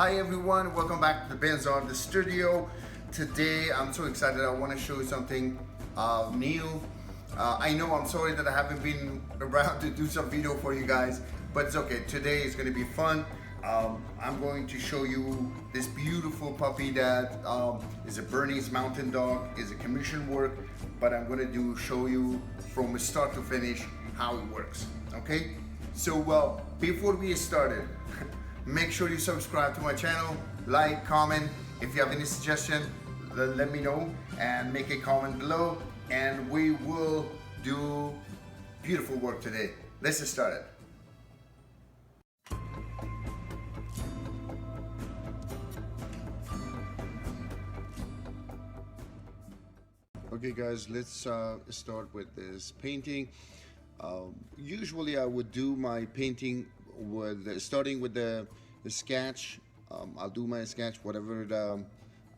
Hi everyone, welcome back to the Benzon the studio. Today I'm so excited. I want to show you something new. I know, I'm sorry that I haven't been around to do some video for you guys, but it's okay. Today is going to be fun. I'm going to show you this beautiful puppy that is a Bernese mountain dog. Is a commission work, but I'm going to show you from start to finish how it works. Okay, so before we started, make sure you subscribe to my channel, like, comment. If you have any suggestion, let me know and make a comment below, and we will do beautiful work today. Let's get started. Okay guys, let's start with this painting. Usually I would do my painting with starting with the sketch. I'll do my sketch, whatever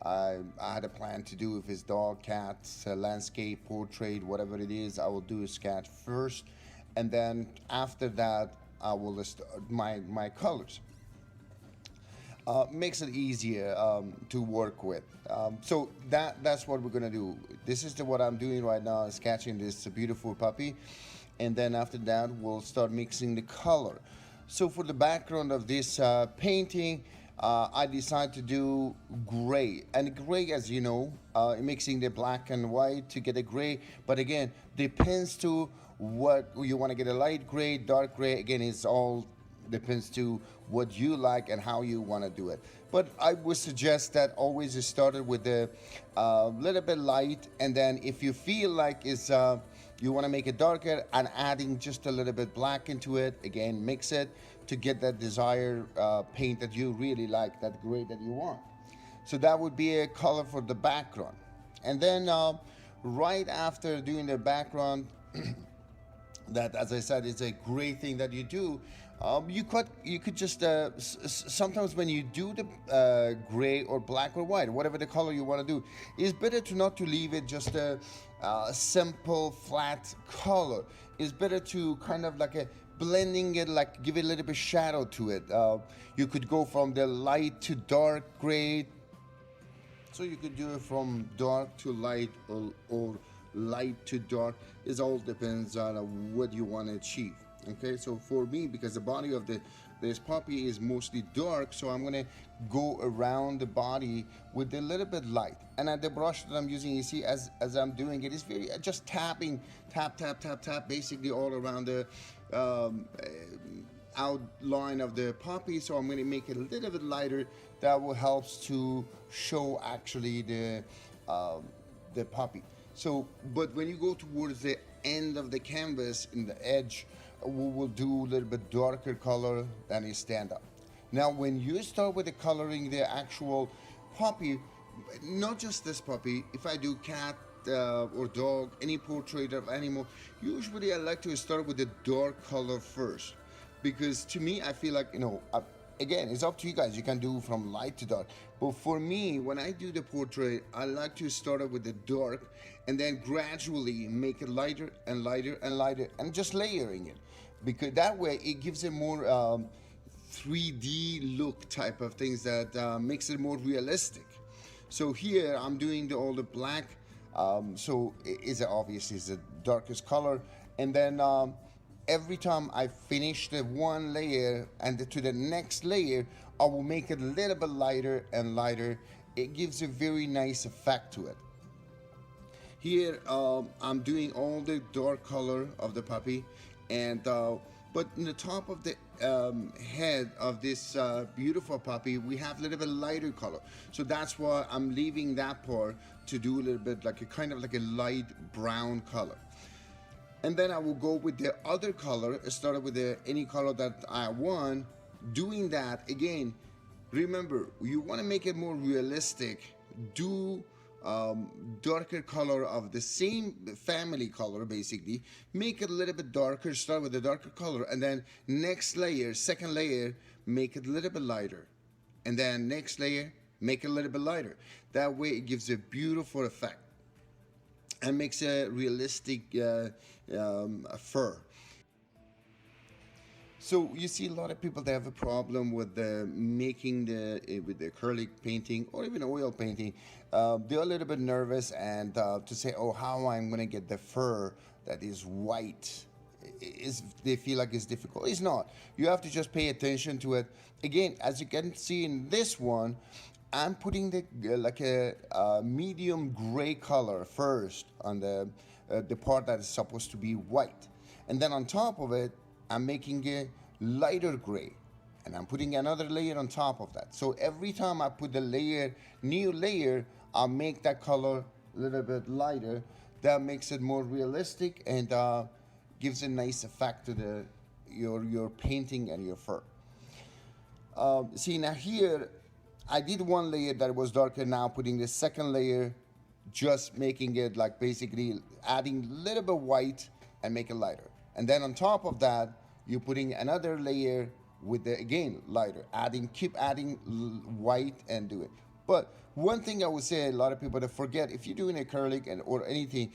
I had a plan to do. If it's dog, cats, landscape, portrait, whatever it is, I will do a sketch first, and then after that I will start my colors. Makes it easier to work with. So that's what we're gonna do. This is what I'm doing right now, sketching this beautiful puppy, and then after that we'll start mixing the color. So for the background of this painting, I decided to do gray, and gray, as you know, mixing the black and white to get a gray, but again depends to what you want to get, a light gray, dark gray. Again, it's all depends to what you like and how you want to do it. But I would suggest that always start it with a little bit light, and then if you feel like you want to make it darker, and adding just a little bit black into it, again mix it to get that desired paint that you really like, that gray that you want. So that would be a color for the background. And then right after doing the background, that, as I said, is a great thing that you do. You could just sometimes when you do the gray or black or white, whatever the color you want to do, it's better to not to leave it just a simple flat color. It's better to kind of like a blending it, like give it a little bit shadow to it. You could go from the light to dark gray. So you could do it from dark to light, or light to dark. It all depends on what you want to achieve. Okay, so for me, because the body of this puppy is mostly dark, so I'm gonna go around the body with a little bit light. And at the brush that I'm using, you see, as I'm doing it, it's very just tapping, tap, basically all around the outline of the puppy. So I'm gonna make it a little bit lighter. That will help to show actually the puppy. So, but when you go towards the end of the canvas, in the edge, we will do a little bit darker color than you stand up. Now, when you start with the coloring the actual puppy, not just this puppy, if I do cat or dog, any portrait of animal, usually I like to start with the dark color first, because to me, I feel like, again, it's up to you guys. You can do from light to dark. But for me, when I do the portrait, I like to start out with the dark and then gradually make it lighter and lighter and lighter, and just layering it. Because that way it gives a more 3D look type of things that makes it more realistic. So here I'm doing all the black. So obviously it's the darkest color. And then every time I finish the one layer and to the next layer, I will make it a little bit lighter and lighter. It gives a very nice effect to it. Here I'm doing all the dark color of the puppy, and but in the top of the head of this beautiful puppy, we have a little bit lighter color. So that's why I'm leaving that part to do a little bit like a kind of like a light brown color. And then I will go with the other color, start with any color that I want. Doing that, again, remember, you want to make it more realistic. Do darker color of the same family color, basically. Make it a little bit darker, start with the darker color, and then next layer, second layer, make it a little bit lighter. And then next layer, make it a little bit lighter. That way it gives a beautiful effect and makes a realistic fur. So you see a lot of people that have a problem with the making with the acrylic painting or even oil painting. They're a little bit nervous and to say, oh, how I'm going to get the fur that is white is they feel like it's difficult. It's not. You have to just pay attention to it. Again, as you can see in this one, I'm putting the like a medium gray color first on the part that is supposed to be white, and then on top of it, I'm making a lighter gray, and I'm putting another layer on top of that. So every time I put the new layer, I'll make that color a little bit lighter. That makes it more realistic and gives a nice effect to your painting and your fur. See now here, I did one layer that was darker. Now putting the second layer, just making it like basically adding a little bit white and make it lighter. And then on top of that, you're putting another layer with the again lighter, keep adding white and do it. But one thing I would say, a lot of people that forget, if you're doing acrylic or anything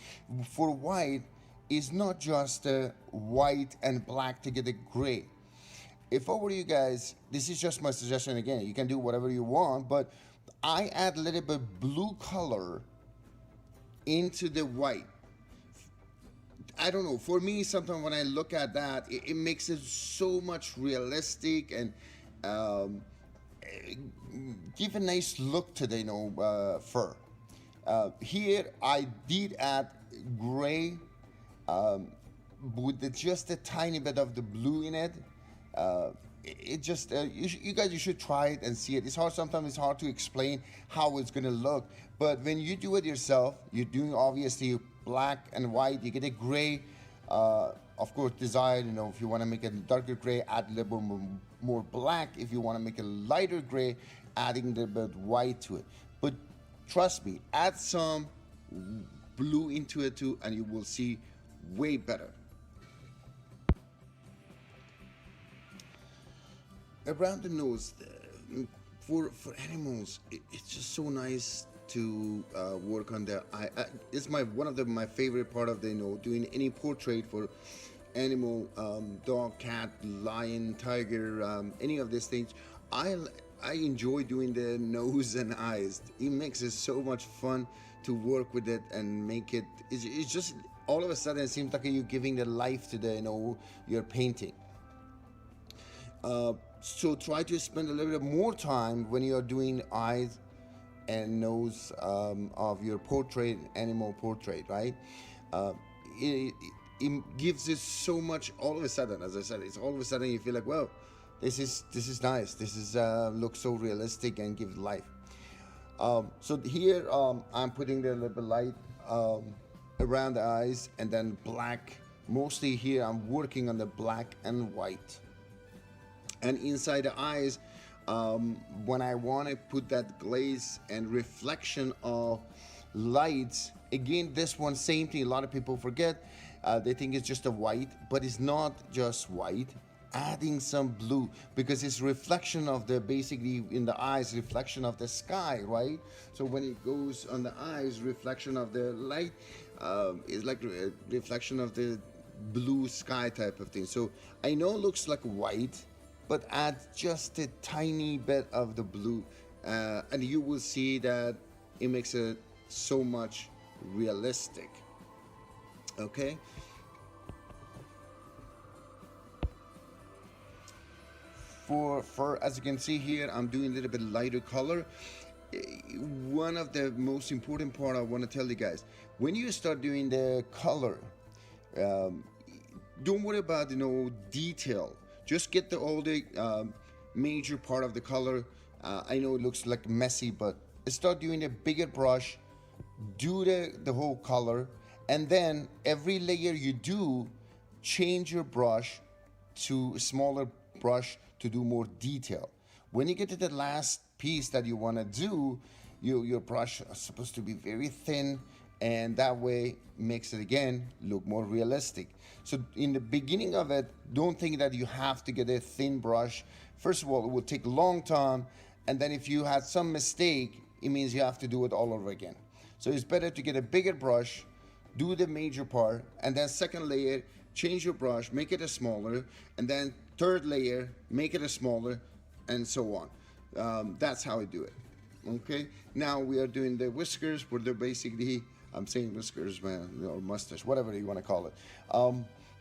for white, is not just white and black to get a gray. If I were you guys, this is just my suggestion again. You can do whatever you want, but I add a little bit blue color into the white. I don't know. For me, sometimes when I look at that, it makes it so much realistic and give a nice look to the fur. Here I did add gray with just a tiny bit of the blue in it. It just you guys, you should try it and see it. It's hard, sometimes it's hard to explain how it's gonna look, but when you do it yourself, you're doing obviously black and white, you get a gray, of course desired, if you want to make a darker gray, add a little bit more black. If you want to make a lighter gray, adding a little bit white to it. But trust me, add some blue into it too and you will see way better. Around the nose, for animals, it's just so nice to work on the eye. It's one of my favorite part of doing any portrait for animal, dog, cat, lion, tiger, any of these things. I enjoy doing the nose and eyes. It makes it so much fun to work with it and make it. It's just all of a sudden it seems like you're giving the life to your painting. So try to spend a little bit more time when you're doing eyes and nose of your portrait, animal portrait, right? It gives it so much. All of a sudden, as I said, it's all of a sudden you feel like, well, this is nice. This is looks so realistic and gives life. So here I'm putting the little bit light around the eyes and then black. Mostly here I'm working on the black and white. And inside the eyes, when I want to put that glaze and reflection of lights, again, this one, same thing. A lot of people forget. They think it's just a white, but it's not just white. Adding some blue because it's reflection of basically in the eyes, reflection of the sky, right? So when it goes on the eyes, reflection of the light is like a reflection of the blue sky type of thing. So I know it looks like white, but add just a tiny bit of the blue and you will see that it makes it so much realistic. Okay, for as you can see here, I'm doing a little bit lighter color. One of the most important part I want to tell you guys, when you start doing the color, don't worry about detail. Just get all the major part of the color. I know it looks like messy, but start doing a bigger brush, do the whole color, and then every layer you do, change your brush to a smaller brush to do more detail. When you get to the last piece that you want to do, your brush is supposed to be very thin, and that way makes it again look more realistic. So in the beginning of it, don't think that you have to get a thin brush. First of all, it will take a long time, and then if you had some mistake, it means you have to do it all over again. So it's better to get a bigger brush, do the major part, and then second layer, change your brush, make it a smaller, and then third layer, make it a smaller, and so on. That's how I do it. Okay, now we are doing the whiskers, where they're basically, I'm saying whiskers, man, or mustache, whatever you want to call it.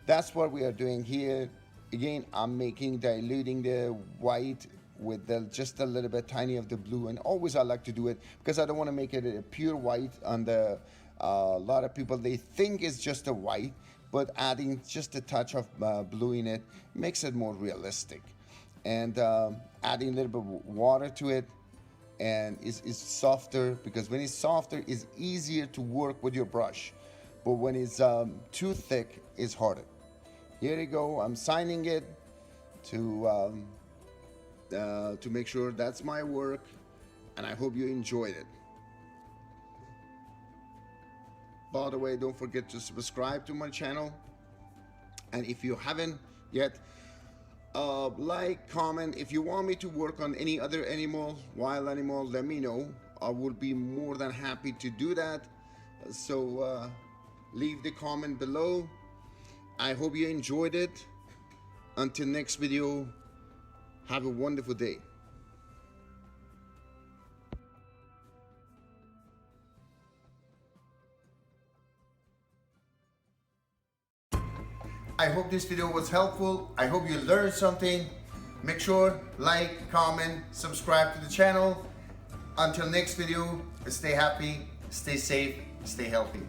That's what we are doing here. Again, I'm diluting the white with just a little bit tiny of the blue, and always I like to do it because I don't want to make it a pure white on the, a lot of people, they think it's just a white, but adding just a touch of blue in it makes it more realistic. And adding a little bit of water to it, and it's softer, because when it's softer, it's easier to work with your brush. But when it's too thick, it's harder. Here you go, I'm signing it to make sure that's my work, and I hope you enjoyed it. By the way, don't forget to subscribe to my channel, and if you haven't yet, like, comment. If you want me to work on any other animal, wild animal, let me know. I will be more than happy to do that. So leave the comment below. I hope you enjoyed it. Until next video, have a wonderful day. I hope this video was helpful. I hope you learned something. Make sure, like, comment, subscribe to the channel. Until next video, stay happy, stay safe, stay healthy.